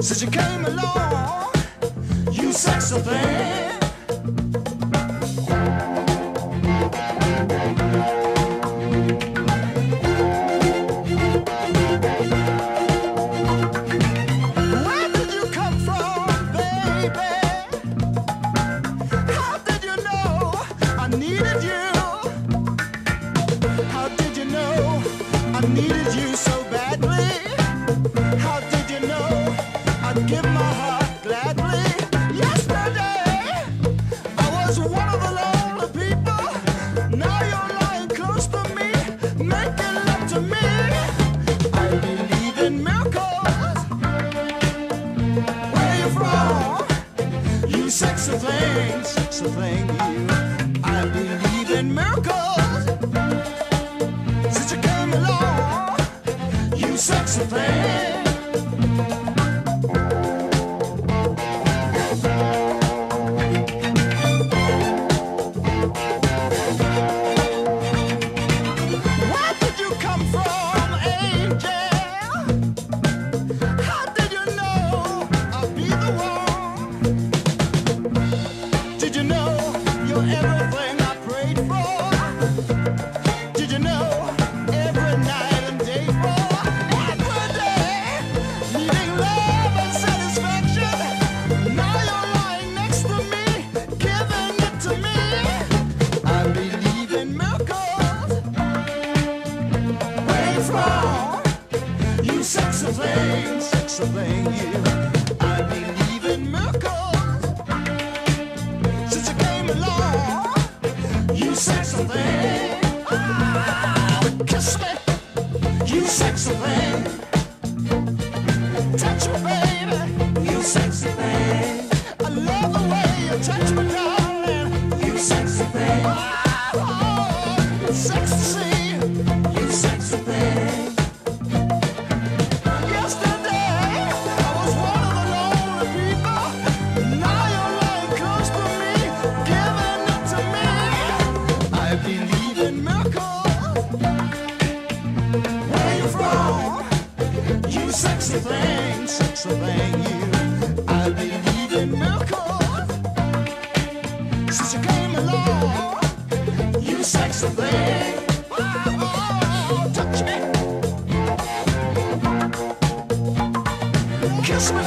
Since you came along, you sexy thing. Where did you come from, baby? How did you know I needed you? How did you know I needed you so badly? How did you know I'd give my heart gladly? Yesterday, I was one of the lonely people. Now you're lying close to me, making love to me. I believe in miracles. Where you from? You sexy thing, you. I believe in miracles. Since you came along, you sexy thing. Where did you come from, angel? How did you know I'd be the one? Did you know you're everything I prayed for? Did you know every night and day for? Every day, needing love and satisfaction. Now you're lying next to me, giving it to me. I believe in miracles. Where you from? You sexy thing, you. I believe in miracles. Since you came along, you sexy thing. Oh, kiss me, you sexy thing. Touch me, baby, you sexy thing. I love the way you touch me, darling. You sexy thing. Oh, it's sexy to see you sexy thing. Yesterday, I was one of the lonely people. Now you're lying close to me, giving it to me. I believe in miracles. Where you from? You sexy thing, you. I believe in miracles. Since you came along, you sexy thing. Oh, touch me. Kiss me,